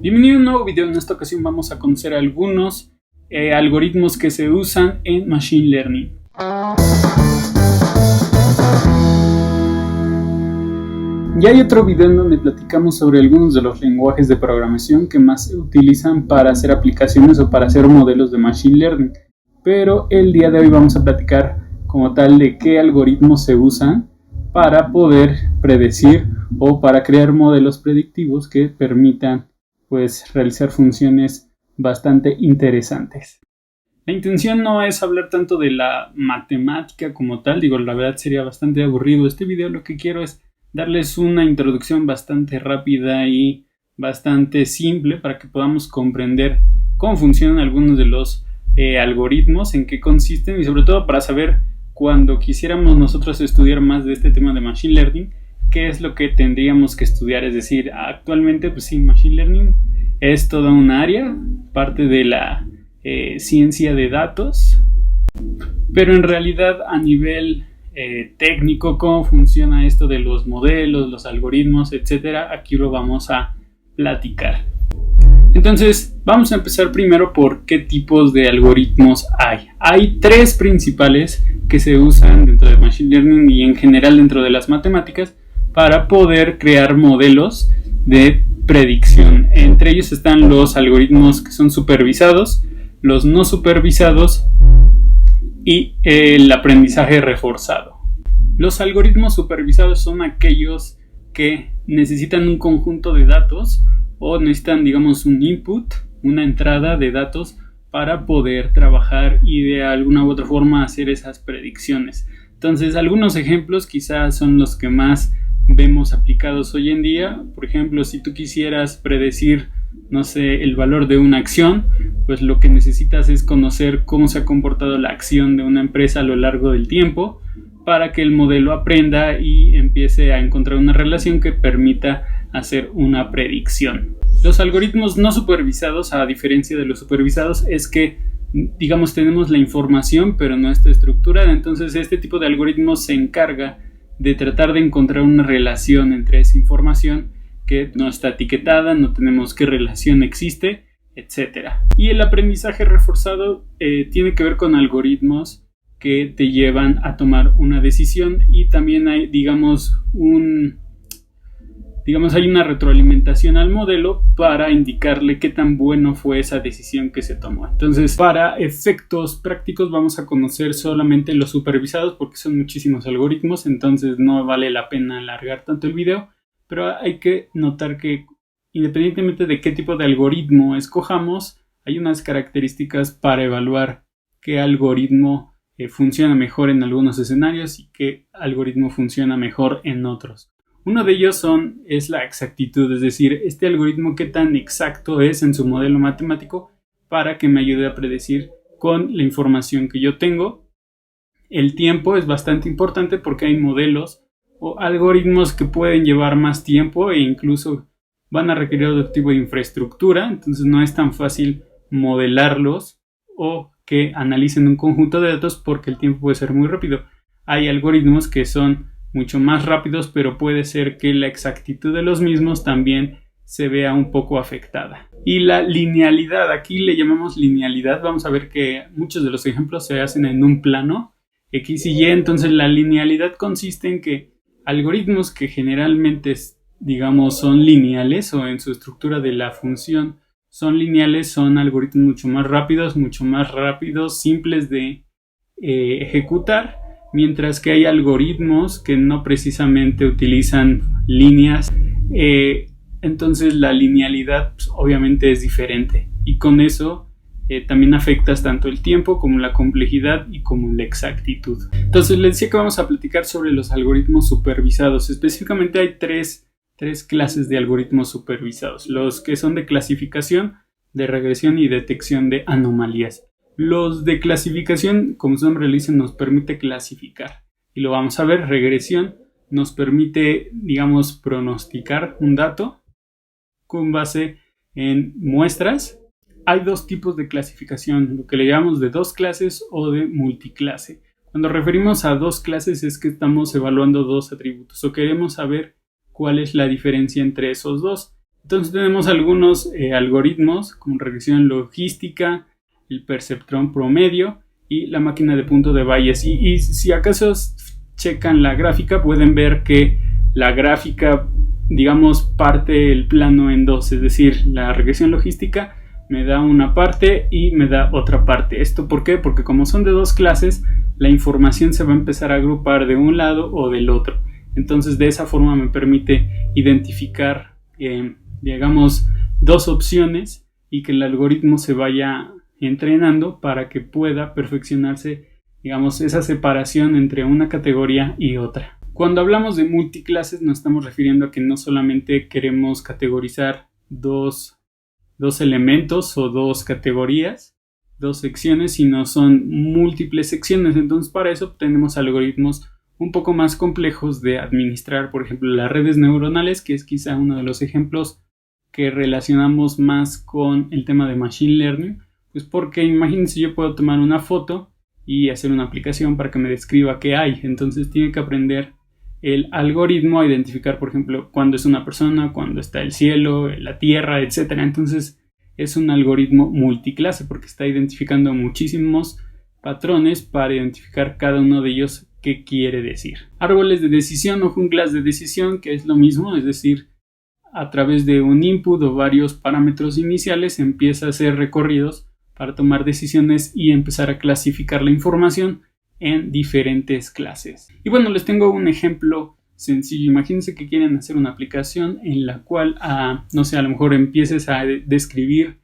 Bienvenido a un nuevo video. En esta ocasión vamos a conocer algunos algoritmos que se usan en Machine Learning. Ya hay otro video en donde platicamos sobre algunos de los lenguajes de programación que más se utilizan para hacer aplicaciones o para hacer modelos de Machine Learning. Pero el día de hoy vamos a platicar como tal de qué algoritmos se usan para poder predecir o para crear modelos predictivos que permitan realizar funciones bastante interesantes. La intención no es hablar tanto de la matemática como tal, la verdad sería bastante aburrido este video. Lo que quiero es darles una introducción bastante rápida y bastante simple para que podamos comprender cómo funcionan algunos de los algoritmos, en qué consisten y sobre todo para saber cuando quisiéramos nosotros estudiar más de este tema de Machine Learning, qué es lo que tendríamos que estudiar. Es decir, actualmente Machine Learning es toda un área, parte de la ciencia de datos, pero en realidad a nivel técnico, cómo funciona esto de los modelos, los algoritmos, etcétera, aquí lo vamos a platicar. Entonces vamos a empezar primero por qué tipos de algoritmos hay. Hay tres principales que se usan dentro de Machine Learning y en general dentro de las matemáticas para poder crear modelos de predicción. Entre ellos están los algoritmos que son supervisados, los no supervisados y el aprendizaje reforzado. Los algoritmos supervisados son aquellos que necesitan un conjunto de datos o necesitan, un input, una entrada de datos para poder trabajar y de alguna u otra forma hacer esas predicciones. Entonces, algunos ejemplos quizás son los que más vemos aplicados hoy en día. Por ejemplo, si tú quisieras predecir, el valor de una acción, pues lo que necesitas es conocer cómo se ha comportado la acción de una empresa a lo largo del tiempo para que el modelo aprenda y empiece a encontrar una relación que permita hacer una predicción. Los algoritmos no supervisados, a diferencia de los supervisados, es que tenemos la información pero no está estructurada. Entonces este tipo de algoritmos se encarga de tratar de encontrar una relación entre esa información que no está etiquetada, no tenemos qué relación existe, etc. Y el aprendizaje reforzado tiene que ver con algoritmos que te llevan a tomar una decisión y también hay, hay una retroalimentación al modelo para indicarle qué tan bueno fue esa decisión que se tomó. Entonces, para efectos prácticos vamos a conocer solamente los supervisados porque son muchísimos algoritmos, entonces no vale la pena alargar tanto el video, pero hay que notar que independientemente de qué tipo de algoritmo escojamos, hay unas características para evaluar qué algoritmo funciona mejor en algunos escenarios y qué algoritmo funciona mejor en otros. Uno de ellos es la exactitud, es decir, este algoritmo qué tan exacto es en su modelo matemático para que me ayude a predecir con la información que yo tengo. El tiempo es bastante importante porque hay modelos o algoritmos que pueden llevar más tiempo e incluso van a requerir otro tipo de infraestructura, entonces no es tan fácil modelarlos o que analicen un conjunto de datos porque el tiempo puede ser muy rápido. Hay algoritmos que son mucho más rápidos, pero puede ser que la exactitud de los mismos también se vea un poco afectada. Y la linealidad, aquí le llamamos linealidad, vamos a ver que muchos de los ejemplos se hacen en un plano X y Y, entonces la linealidad consiste en que algoritmos que generalmente son lineales o en su estructura de la función son lineales, son algoritmos mucho más rápidos, simples de ejecutar, mientras que hay algoritmos que no precisamente utilizan líneas, entonces la linealidad obviamente es diferente y con eso también afectas tanto el tiempo como la complejidad y como la exactitud. Entonces les decía que vamos a platicar sobre los algoritmos supervisados. Específicamente hay tres clases de algoritmos supervisados: los que son de clasificación, de regresión y detección de anomalías. Los de clasificación, como su nombre lo dice, nos permite clasificar y lo vamos a ver. Regresión nos permite, pronosticar un dato con base en muestras. Hay dos tipos de clasificación, lo que le llamamos de dos clases o de multiclase. Cuando referimos a dos clases es que estamos evaluando dos atributos o queremos saber cuál es la diferencia entre esos dos. Entonces tenemos algunos algoritmos como regresión logística, el perceptrón promedio y la máquina de punto de Bayes. Y si acaso checan la gráfica, pueden ver que la gráfica, digamos, parte el plano en dos. Es decir, la regresión logística me da una parte y me da otra parte. ¿Esto por qué? Porque como son de dos clases, la información se va a empezar a agrupar de un lado o del otro. Entonces de esa forma me permite identificar, digamos, dos opciones y que el algoritmo se vaya entrenando para que pueda perfeccionarse, digamos, esa separación entre una categoría y otra. Cuando hablamos de multiclases nos estamos refiriendo a que no solamente queremos categorizar dos elementos o dos categorías, dos secciones, sino son múltiples secciones. Entonces para eso tenemos algoritmos un poco más complejos de administrar, por ejemplo las redes neuronales, que es quizá uno de los ejemplos que relacionamos más con el tema de Machine Learning, pues porque imagínense, yo puedo tomar una foto y hacer una aplicación para que me describa qué hay. Entonces tiene que aprender el algoritmo a identificar, por ejemplo, cuándo es una persona, cuándo está el cielo, la tierra, etc. Entonces es un algoritmo multiclase porque está identificando muchísimos patrones para identificar cada uno de ellos qué quiere decir. Árboles de decisión o junglas de decisión, que es lo mismo, es decir, a través de un input o varios parámetros iniciales empieza a hacer recorridos para tomar decisiones y empezar a clasificar la información en diferentes clases. Y bueno, les tengo un ejemplo sencillo. Imagínense que quieren hacer una aplicación en la cual, no sé, a lo mejor empieces a describir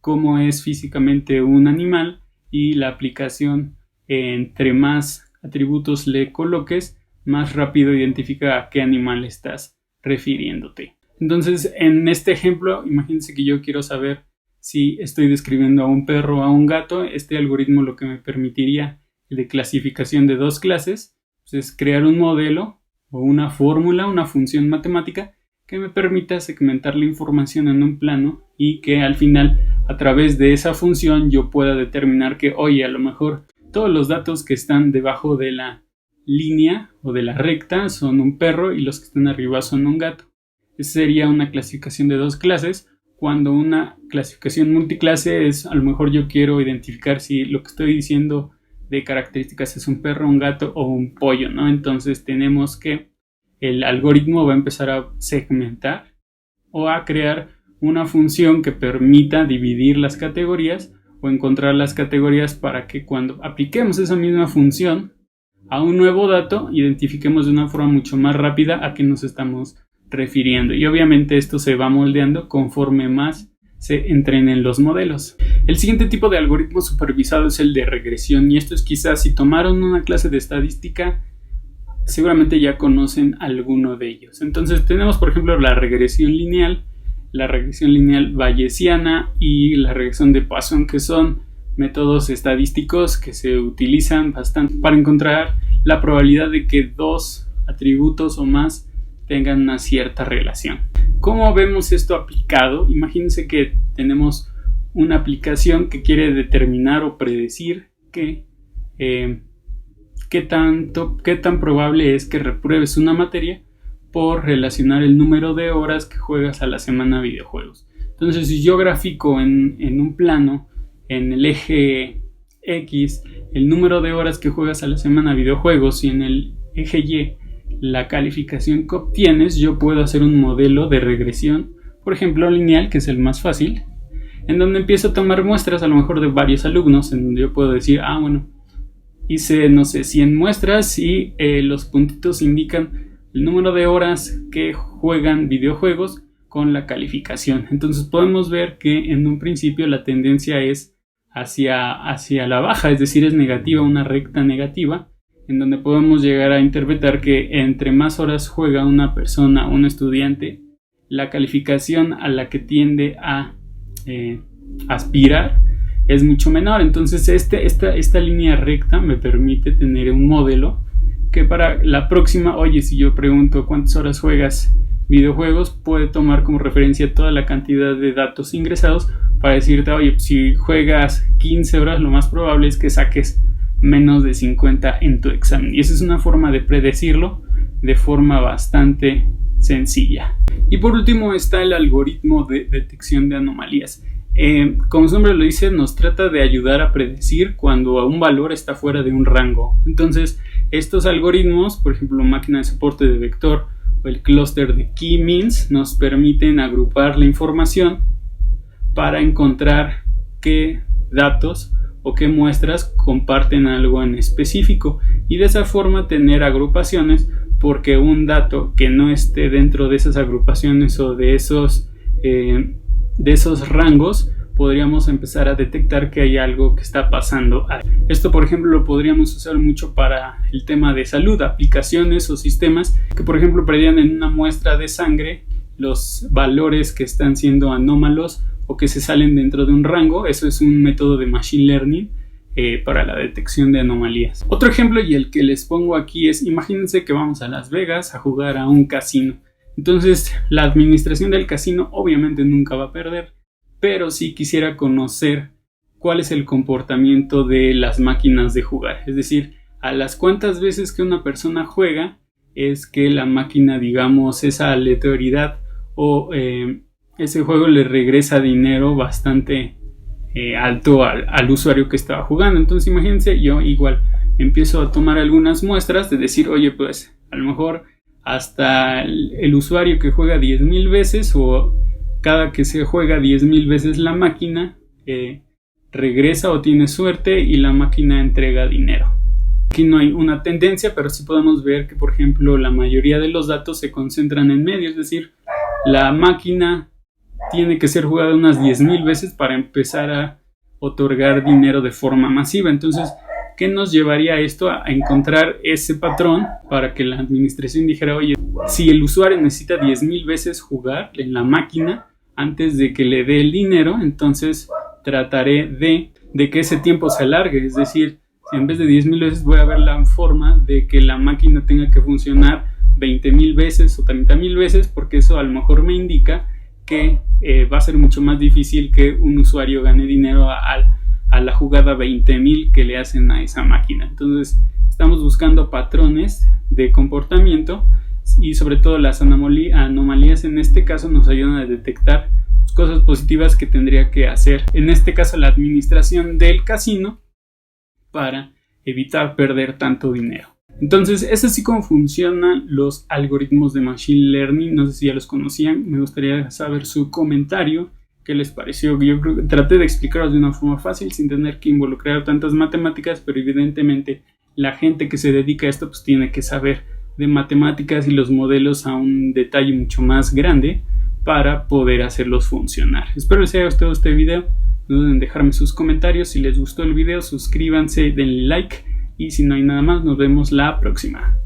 cómo es físicamente un animal y la aplicación, entre más atributos le coloques, más rápido identifica a qué animal estás refiriéndote. Entonces, en este ejemplo, imagínense que yo quiero saber si estoy describiendo a un perro o a un gato. Este algoritmo lo que me permitiría de clasificación de dos clases pues es crear un modelo o una fórmula, una función matemática que me permita segmentar la información en un plano y que al final, a través de esa función, yo pueda determinar que, oye, a lo mejor todos los datos que están debajo de la línea o de la recta son un perro y los que están arriba son un gato. Esa sería una clasificación de dos clases. Cuando una clasificación multiclase es, a lo mejor yo quiero identificar si lo que estoy diciendo de características es un perro, un gato o un pollo, ¿no? Entonces tenemos que el algoritmo va a empezar a segmentar o a crear una función que permita dividir las categorías o encontrar las categorías para que cuando apliquemos esa misma función a un nuevo dato, identifiquemos de una forma mucho más rápida a qué nos estamos refiriendo. Y obviamente esto se va moldeando conforme más se entrenen los modelos. El siguiente tipo de algoritmo supervisado es el de regresión, y esto es quizás, si tomaron una clase de estadística, seguramente ya conocen alguno de ellos. Entonces tenemos, por ejemplo, la regresión lineal bayesiana y la regresión de Poisson, que son métodos estadísticos que se utilizan bastante para encontrar la probabilidad de que dos atributos o más tengan una cierta relación. ¿Cómo vemos esto aplicado? Imagínense que tenemos una aplicación que quiere determinar o predecir qué tan probable es que repruebes una materia por relacionar el número de horas que juegas a la semana a videojuegos. Entonces, si yo grafico en un plano, en el eje X, el número de horas que juegas a la semana a videojuegos, y en el eje Y la calificación que obtienes, yo puedo hacer un modelo de regresión, por ejemplo lineal, que es el más fácil, en donde empiezo a tomar muestras a lo mejor de varios alumnos, en donde yo puedo decir, bueno, hice, no sé, 100 muestras y los puntitos indican el número de horas que juegan videojuegos con la calificación. Entonces podemos ver que en un principio la tendencia es hacia la baja, es decir, es negativa, una recta negativa, en donde podemos llegar a interpretar que entre más horas juega una persona, un estudiante, la calificación a la que tiende a aspirar es mucho menor. Entonces esta línea recta me permite tener un modelo que para la próxima, oye, si yo pregunto cuántas horas juegas videojuegos, puede tomar como referencia toda la cantidad de datos ingresados para decirte, oye, si juegas 15 horas, lo más probable es que saques menos de 50 en tu examen. Y esa es una forma de predecirlo de forma bastante sencilla. Y por último está el algoritmo de detección de anomalías. Como su nombre lo dice, nos trata de ayudar a predecir cuando un valor está fuera de un rango. Entonces, estos algoritmos, por ejemplo, máquina de soporte de vector o el clúster de K-means, nos permiten agrupar la información para encontrar qué datos o qué muestras comparten algo en específico, y de esa forma tener agrupaciones, porque un dato que no esté dentro de esas agrupaciones o de esos rangos, podríamos empezar a detectar que hay algo que está pasando ahí. Esto, por ejemplo, lo podríamos usar mucho para el tema de salud, aplicaciones o sistemas que, por ejemplo, predían en una muestra de sangre los valores que están siendo anómalos o que se salen dentro de un rango. Eso es un método de machine learning para la detección de anomalías. Otro ejemplo, y el que les pongo aquí, es: imagínense que vamos a Las Vegas a jugar a un casino. Entonces, la administración del casino obviamente nunca va a perder, pero sí quisiera conocer cuál es el comportamiento de las máquinas de jugar. Es decir, a las cuantas veces que una persona juega es que la máquina, digamos, esa aleatoriedad o ese juego le regresa dinero bastante alto al usuario que estaba jugando. Entonces, imagínense, yo igual empiezo a tomar algunas muestras de decir, oye, pues a lo mejor hasta el usuario que juega 10,000 veces, o cada que se juega 10,000 veces la máquina regresa o tiene suerte y la máquina entrega dinero. Aquí no hay una tendencia, pero sí podemos ver que, por ejemplo, la mayoría de los datos se concentran en medio, es decir, la máquina tiene que ser jugada unas 10,000 veces para empezar a otorgar dinero de forma masiva. Entonces, ¿qué nos llevaría a esto? A encontrar ese patrón para que la administración dijera, oye, si el usuario necesita 10,000 veces jugar en la máquina antes de que le dé el dinero, entonces trataré de que ese tiempo se alargue. Es decir, si en vez de 10,000 veces voy a ver la forma de que la máquina tenga que funcionar 20,000 veces o 30,000 veces, porque eso a lo mejor me indica que va a ser mucho más difícil que un usuario gane dinero a la jugada 20,000 que le hacen a esa máquina. Entonces, estamos buscando patrones de comportamiento, y sobre todo las anomalías en este caso nos ayudan a detectar cosas positivas que tendría que hacer, en este caso, la administración del casino para evitar perder tanto dinero. Entonces, es así como funcionan los algoritmos de Machine Learning. No sé si ya los conocían, me gustaría saber su comentario. ¿Qué les pareció? Yo creo que traté de explicaros de una forma fácil sin tener que involucrar tantas matemáticas, pero evidentemente la gente que se dedica a esto pues tiene que saber de matemáticas y los modelos a un detalle mucho más grande para poder hacerlos funcionar. Espero les haya gustado este video. No duden en dejarme sus comentarios. Si les gustó el video, suscríbanse, denle like, y si no hay nada más, nos vemos la próxima.